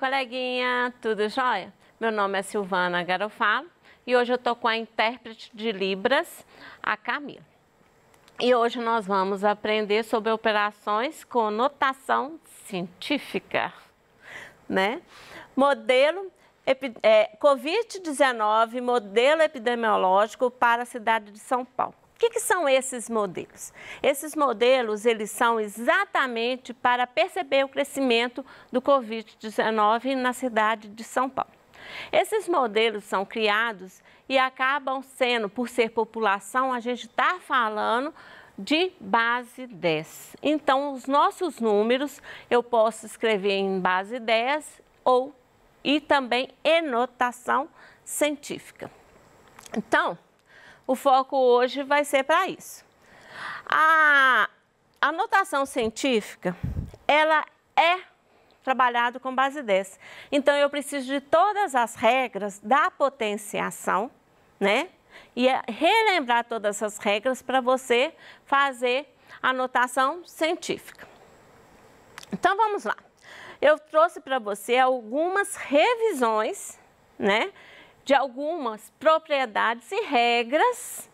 coleguinha, tudo jóia? Meu nome é Silvana Garofalo e hoje eu tô com a intérprete de Libras, a Camila. E hoje nós vamos aprender sobre operações com notação científica, né? Modelo Covid-19, modelo epidemiológico para a cidade de São Paulo. O que são esses modelos? Esses modelos, eles são exatamente para perceber o crescimento do Covid-19 na cidade de São Paulo. Esses modelos são criados e acabam sendo, por ser população, a gente está falando de base 10. Então, os nossos números eu posso escrever em base 10 e também em notação científica. Então, o foco hoje vai ser para isso. A notação científica, ela é trabalhada com base 10. Então, eu preciso de todas as regras da potenciação, né? E relembrar todas essas regras para você fazer a notação científica. Então, vamos lá. Eu trouxe para você algumas revisões, né, de algumas propriedades e regras,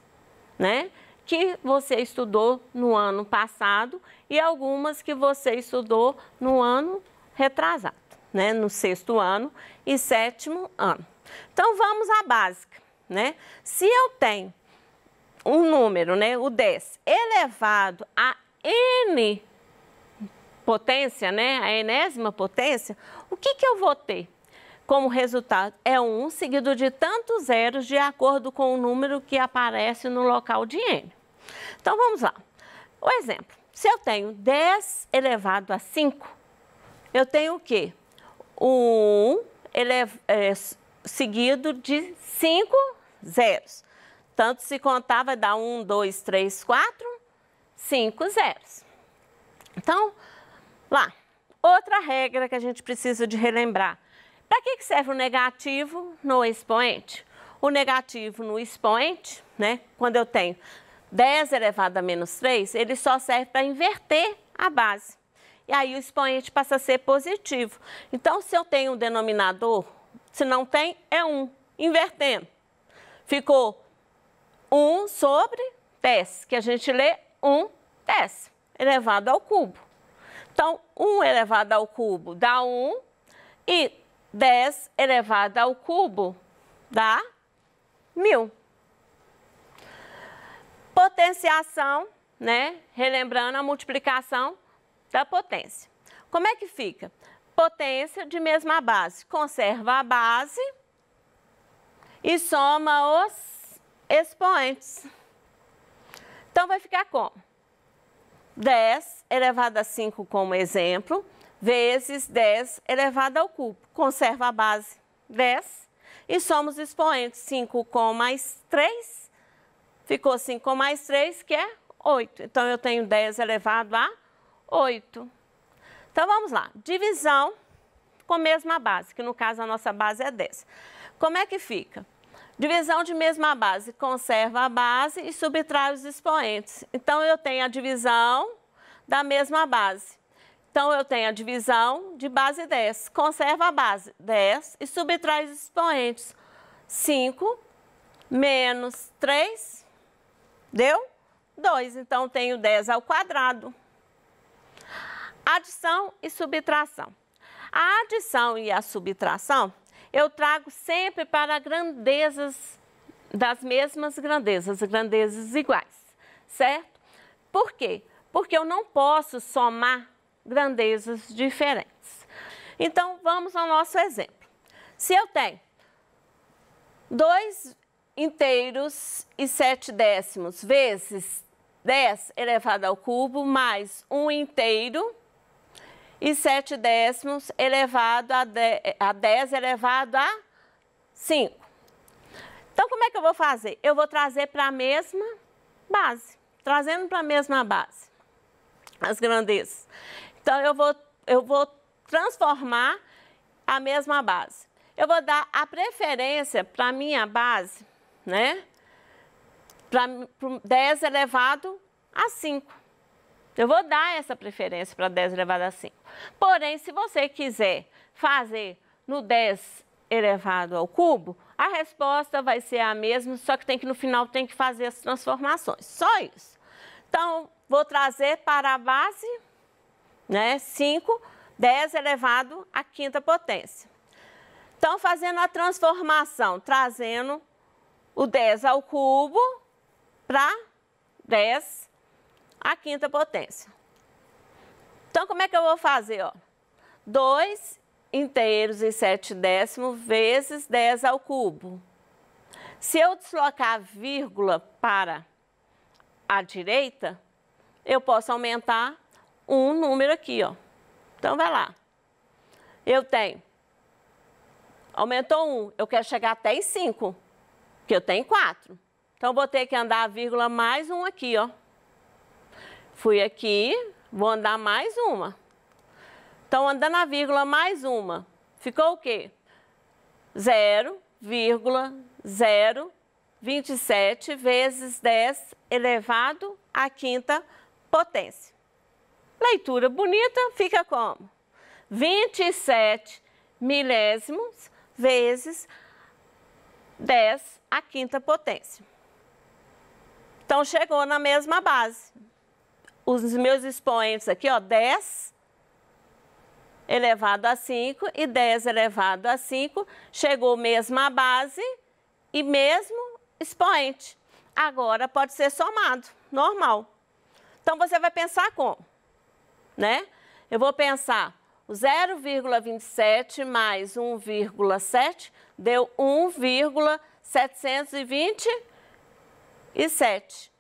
né, que você estudou no ano passado e algumas que você estudou no ano retrasado, né, no 6º ano e 7º ano. Então, vamos à básica, né? Se eu tenho um número, né, o 10, elevado a n potência, né, a enésima potência, o que eu vou ter como resultado? É 1 seguido de tantos zeros de acordo com o número que aparece no local de n. Então, vamos lá. O exemplo, se eu tenho 10 elevado a 5, eu tenho o quê? 1 seguido de 5 zeros. Tanto se contar, vai dar 1, 2, 3, 4, 5 zeros. Então, lá, outra regra que a gente precisa de relembrar. Para que serve o negativo no expoente? O negativo no expoente, né, quando eu tenho 10 elevado a menos 3, ele só serve para inverter a base. E aí o expoente passa a ser positivo. Então, se eu tenho um denominador, se não tem, é 1. Invertendo. Ficou 1 sobre 10, que a gente lê 1/10 elevado ao cubo. Então, 1 elevado ao cubo dá 1 e 10 elevado ao cubo dá 1000. Potenciação, né? Relembrando a multiplicação da potência. Como é que fica? Potência de mesma base. Conserva a base e soma os expoentes. Então, vai ficar como? 10 elevado a 5 como exemplo, vezes 10 elevado ao cubo. Conserva a base 10 e soma os expoentes. 5 com mais 3, ficou 5 com mais 3, que é 8. Então, eu tenho 10 elevado a 8. Então, vamos lá. Divisão com a mesma base, que no caso a nossa base é 10. Como é que fica? Divisão de mesma base, conserva a base e subtrai os expoentes. Então, eu tenho a divisão da mesma base. Então, eu tenho a divisão de base 10. Conserva a base 10 e subtrai os expoentes. 5 menos 3 deu 2. Então, tenho 10 ao quadrado. Adição e subtração. A adição e a subtração eu trago sempre para grandezas das mesmas grandezas, grandezas iguais, certo? Por quê? Porque eu não posso somar grandezas diferentes. Então, vamos ao nosso exemplo. Se eu tenho 2 inteiros e 7 décimos vezes 10 elevado ao cubo mais 1 inteiro e 7 décimos elevado a 10 elevado a 5. Então, como é que eu vou fazer? Eu vou trazer para a mesma base, trazendo para a mesma base as grandezas. Então, eu vou transformar a mesma base. Eu vou dar a preferência para a minha base, né? Para 10 elevado a 5. Eu vou dar essa preferência para 10 elevado a 5. Porém, se você quiser fazer no 10 elevado ao cubo, a resposta vai ser a mesma, só que no final tem que fazer as transformações. Só isso. Então, vou trazer para a base, né, 5, 10 elevado à quinta potência. Então, fazendo a transformação, trazendo o 10 ao cubo para 10 à quinta potência. Então, como é que eu vou fazer? Ó? 2 inteiros e 7 décimos vezes 10 ao cubo. Se eu deslocar a vírgula para a direita, eu posso aumentar um número aqui, ó. Então, vai lá. Eu tenho, aumentou 1, eu quero chegar até em 5, porque eu tenho 4. Então, vou ter que andar a vírgula mais um aqui, ó. Fui aqui, vou andar mais uma. Então, andando a vírgula mais uma, ficou o quê? 0,027 vezes 10 elevado à quinta potência. Leitura bonita, fica como? 27 milésimos vezes 10 à quinta potência. Então, chegou na mesma base. Os meus expoentes aqui, ó, 10 elevado a 5 e 10 elevado a 5, chegou mesma base e mesmo expoente. Agora pode ser somado, normal. Então, você vai pensar como? Né? Eu vou pensar o 0,27 mais 1,7 deu 1,727.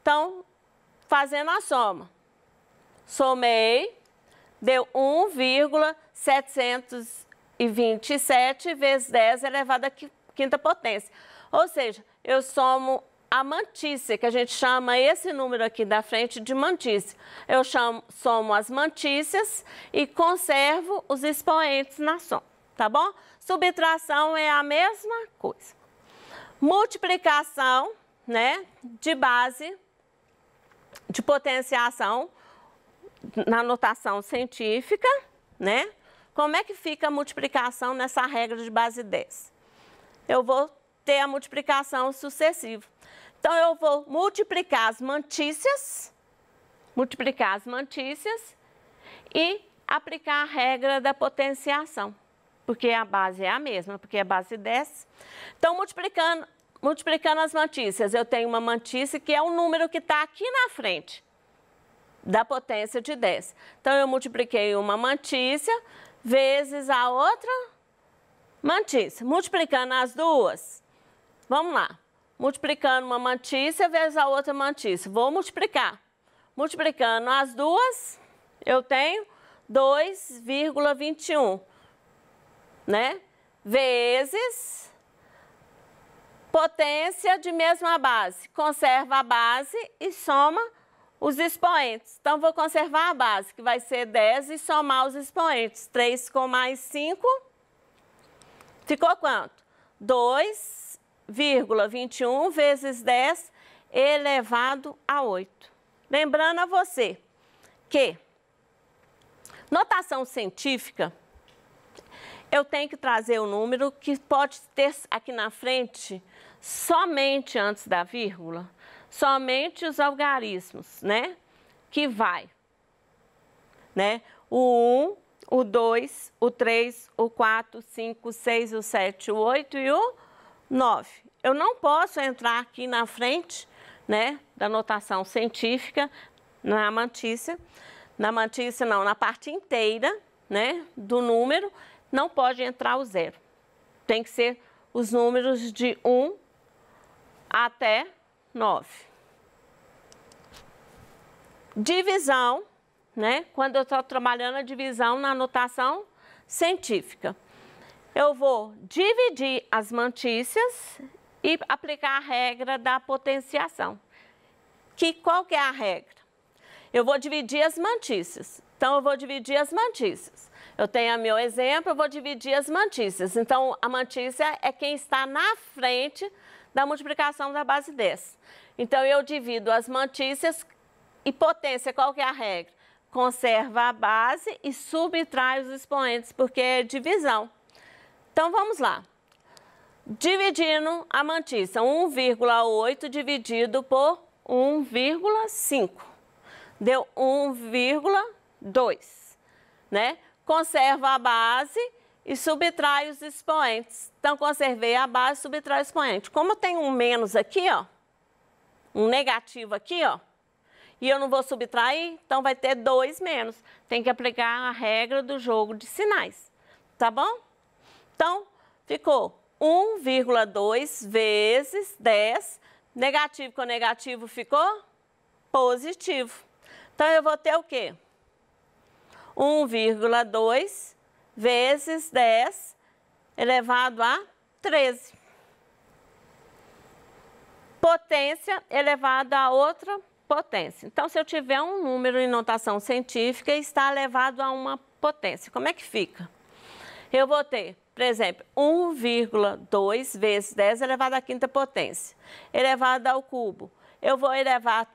Então, fazendo a soma, somei, deu 1,727 vezes 10 elevado à quinta potência. Ou seja, eu somo a mantícia, que a gente chama esse número aqui da frente de mantícia. Eu somo as mantícias e conservo os expoentes na soma, tá bom? Subtração é a mesma coisa. Multiplicação, né, de base, de potenciação, na notação científica, né? Como é que fica a multiplicação nessa regra de base 10? Eu vou ter a multiplicação sucessiva. Então, eu vou multiplicar as mantícias e aplicar a regra da potenciação, porque a base é a mesma, porque é a base 10. Então, multiplicando as mantícias, eu tenho uma mantícia que é um número que está aqui na frente da potência de 10. Então, eu multipliquei uma mantícia vezes a outra mantícia. Multiplicando as duas, vamos lá. Multiplicando uma mantícia vezes a outra mantícia. Vou multiplicar. Multiplicando as duas, eu tenho 2,21, né? Vezes potência de mesma base. Conserva a base e soma os expoentes. Então, vou conservar a base, que vai ser 10, e somar os expoentes. 3 com mais 5, ficou quanto? 2,21 vezes 10 elevado a 8. Lembrando a você que notação científica, eu tenho que trazer o número que pode ter aqui na frente, somente antes da vírgula, somente os algarismos, né? Que vai, né? O 1, o 2, o 3, o 4, o 5, o 6, o 7, o 8 e o 9. Eu não posso entrar aqui na frente, né, da notação científica, na mantícia. Na mantícia não, na parte inteira, né, do número, não pode entrar o 0. Tem que ser os números de 1 até 9. Divisão, né? Quando eu estou trabalhando a divisão na notação científica. Eu vou dividir as mantícias e aplicar a regra da potenciação. Qual que é a regra? Eu vou dividir as mantícias. Então, eu vou dividir as mantícias. Eu tenho o meu exemplo, eu vou dividir as mantícias. Então, a mantícia é quem está na frente da multiplicação da base 10. Então, eu divido as mantícias E potência, qual que é a regra? Conserva a base e subtrai os expoentes, porque é divisão. Então, vamos lá. Dividindo a mantícia, 1,8 dividido por 1,5. Deu 1,2, né? Conserva a base e subtrai os expoentes. Então, conservei a base e subtrai o expoente. Como tem um menos aqui, ó, um negativo aqui, ó, e eu não vou subtrair, então vai ter 2 menos. Tem que aplicar a regra do jogo de sinais, tá bom? Então, ficou 1,2 vezes 10, negativo com negativo ficou positivo. Então, eu vou ter o quê? 1,2 vezes 10 elevado a 13. Potência elevada a outra potência. Então, se eu tiver um número em notação científica, está elevado a uma potência. Como é que fica? Eu vou ter, por exemplo, 1,2 vezes 10 elevado à quinta potência, elevado ao cubo. Eu vou elevar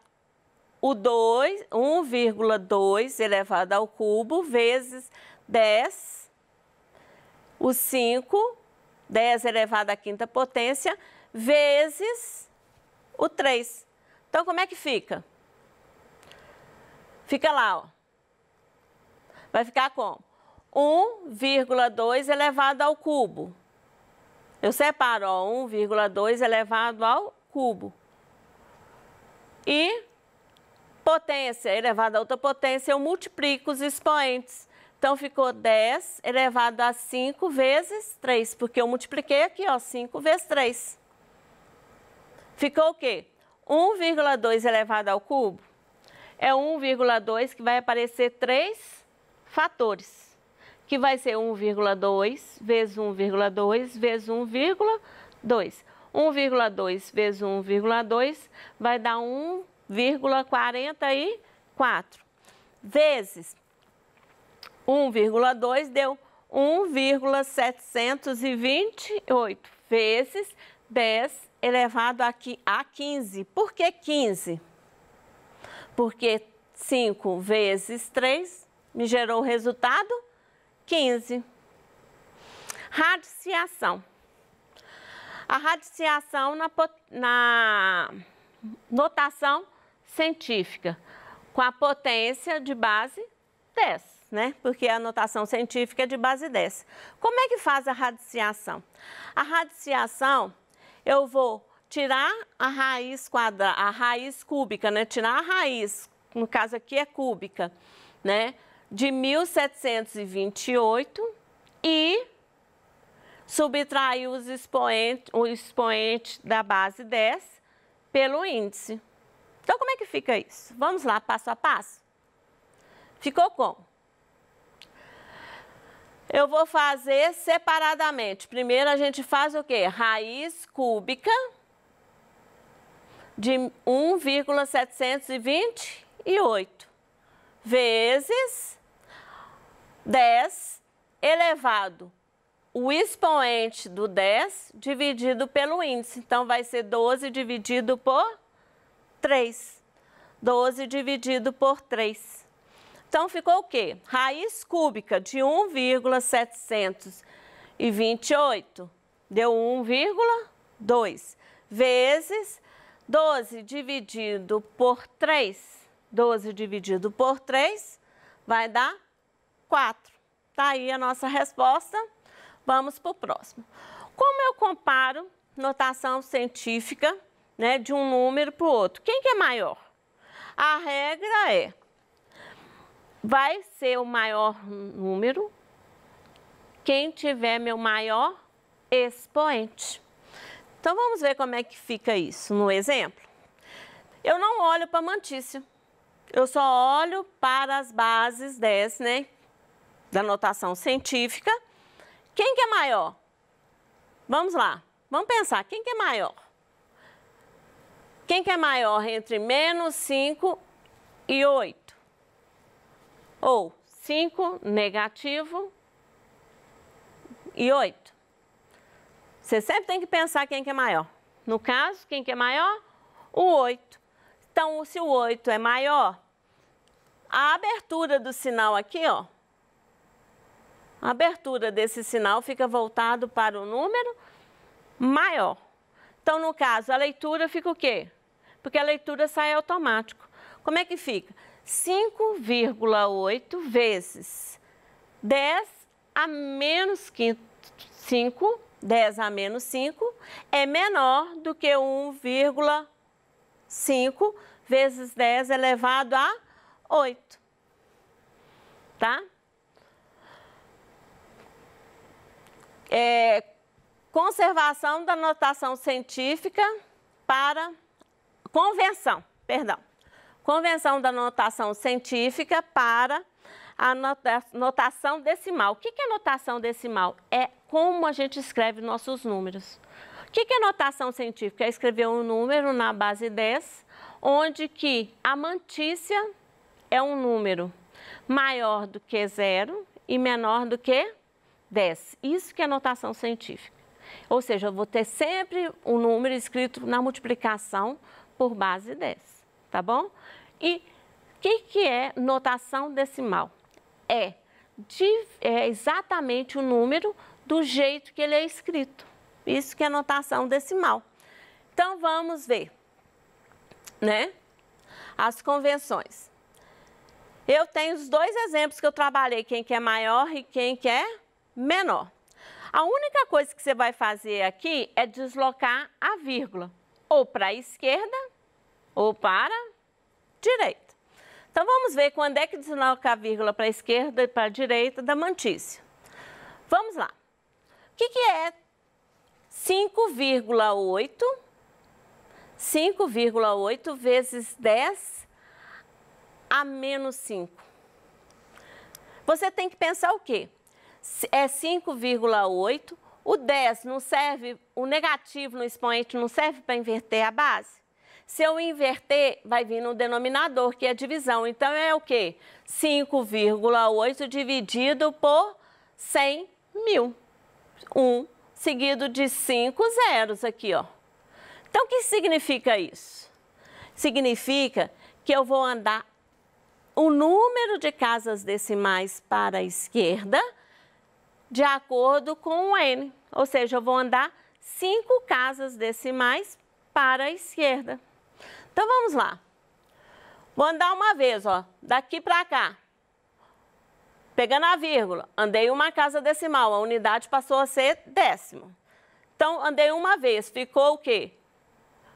o 1,2 elevado ao cubo vezes 10, o 5, 10 elevado à quinta potência, vezes o 3. Então, como é que fica? Fica lá, ó. Vai ficar como? 1,2 elevado ao cubo. Eu separo, ó, 1,2 elevado ao cubo. E potência elevada a outra potência, eu multiplico os expoentes. Então, ficou 10 elevado a 5 vezes 3, porque eu multipliquei aqui, ó, 5 vezes 3. Ficou o quê? 1,2 elevado ao cubo é 1,2 que vai aparecer 3 fatores, que vai ser 1,2 vezes 1,2 vezes 1,2. 1,2 vezes 1,2 vai dar 1,44 vezes 1,2 deu 1,728 vezes 10 elevado aqui a 15. Por que 15? Porque 5 vezes 3 me gerou o resultado 15. Radiciação. A radiciação na notação científica, com a potência de base 10, né? Porque a notação científica é de base 10. Como é que faz a radiciação? A radiciação, eu vou tirar a raiz quadrada, a raiz cúbica, né? Tirar a raiz, no caso aqui é cúbica, né? De 1728 e subtrair o expoente da base 10 pelo índice. Então, como é que fica isso? Vamos lá, passo a passo? Ficou como? Eu vou fazer separadamente. Primeiro, a gente faz o quê? Raiz cúbica de 1,728 vezes 10 elevado o expoente do 10 dividido pelo índice. Então, vai ser 12 dividido por 3. 12 dividido por 3. Então, ficou o quê? Raiz cúbica de 1,728 deu 1,2 vezes 12 dividido por 3. 12 dividido por 3 vai dar 4. Tá aí a nossa resposta. Vamos para o próximo. Como eu comparo notação científica, né, de um número para o outro? Quem que é maior? A regra é, vai ser o maior número quem tiver meu maior expoente. Então, vamos ver como é que fica isso no exemplo. Eu não olho para a mantícia, eu só olho para as bases 10, né, da notação científica. Quem que é maior? Vamos lá, vamos pensar, quem que é maior? Quem que é maior entre menos 5 e 8? Ou 5 negativo e 8? Você sempre tem que pensar quem que é maior. No caso, quem que é maior? O 8. Então, se o 8 é maior, a abertura do sinal aqui, ó, a abertura desse sinal fica voltado para o número maior. Então, no caso, a leitura fica o quê? Porque a leitura sai automático. Como é que fica? 5,8 vezes 10 a menos 5, 10 a menos 5, é menor do que 1,5 vezes 10 elevado a 8. Tá? Conservação da notação científica para... Convenção da notação científica para a notação decimal. O que é notação decimal? É como a gente escreve nossos números. O que é notação científica? É escrever um número na base 10, onde que a mantícia é um número maior do que 0 e menor do que 10. Isso que é notação científica. Ou seja, eu vou ter sempre um número escrito na multiplicação por base 10, tá bom? E o que é notação decimal? É exatamente o número do jeito que ele é escrito. Isso que é notação decimal. Então, vamos ver, né? As convenções. Eu tenho os dois exemplos que eu trabalhei, quem que é maior e quem que é menor. A única coisa que você vai fazer aqui é deslocar a vírgula, ou para a esquerda ou para a direita. Então, vamos ver quando é que desloca a vírgula para a esquerda e para a direita da mantícia. Vamos lá. O que é 5,8? 5,8 vezes 10 a menos 5. Você tem que pensar o quê? É 5,8, o 10 não serve, o negativo no expoente não serve para inverter a base? Se eu inverter, vai vir no denominador, que é a divisão. Então, é o quê? 5,8 dividido por 100 mil. 1 seguido de 5 zeros aqui, ó. Então, o que significa isso? Significa que eu vou andar o número de casas decimais para a esquerda de acordo com o N. Ou seja, eu vou andar 5 casas decimais para a esquerda. Então, vamos lá. Vou andar uma vez, ó, daqui para cá. Pegando a vírgula, andei uma casa decimal, a unidade passou a ser décimo. Então, andei uma vez, ficou o quê?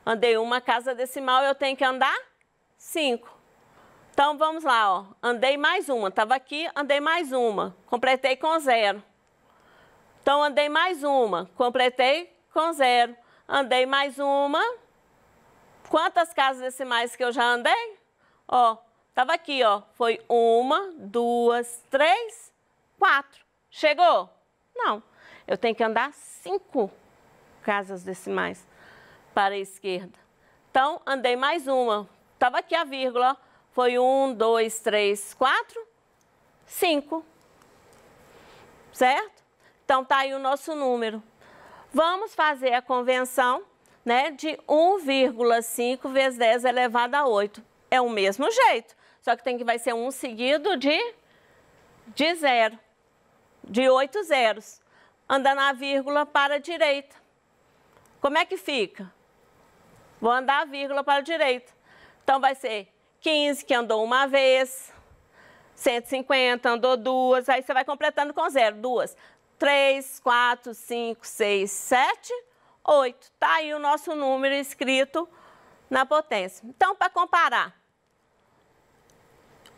Andei uma casa decimal, eu tenho que andar 5. Então, vamos lá, ó. Andei mais uma, estava aqui, andei mais uma, completei com 0. Então, andei mais uma, completei com 0. Andei mais uma. Quantas casas decimais que eu já andei? Ó, estava aqui, ó. Foi 1, 2, 3, 4. Chegou? Não. Eu tenho que andar 5 casas decimais para a esquerda. Então, andei mais uma. Estava aqui a vírgula, ó. Foi 1, 2, 3, 4, 5. Certo? Então, tá aí o nosso número. Vamos fazer a convenção, né, de 1,5 vezes 10 elevado a 8. É o mesmo jeito, só que vai ser 1 seguido de 0, de 8 zeros. Andando a vírgula para a direita. Como é que fica? Vou andar a vírgula para a direita. Então, vai ser 15, que andou uma vez, 150, andou 2, aí você vai completando com 0, 2, 3, 4, 5, 6, 7, 8. Está aí o nosso número escrito na potência. Então, para comparar,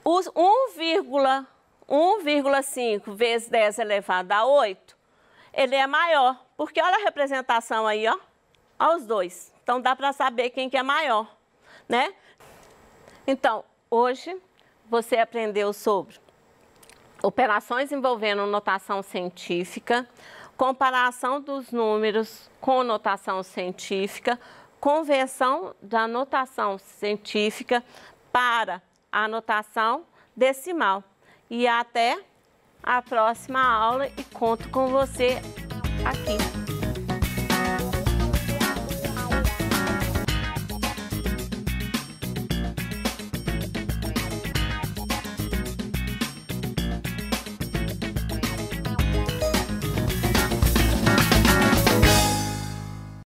os 1,5 vezes 10 elevado a 8, ele é maior, porque olha a representação aí, ó, aos dois. Então, dá para saber quem que é maior, né? Então, hoje você aprendeu sobre operações envolvendo notação científica, comparação dos números com notação científica, conversão da notação científica para a notação decimal. E até a próxima aula e conto com você aqui.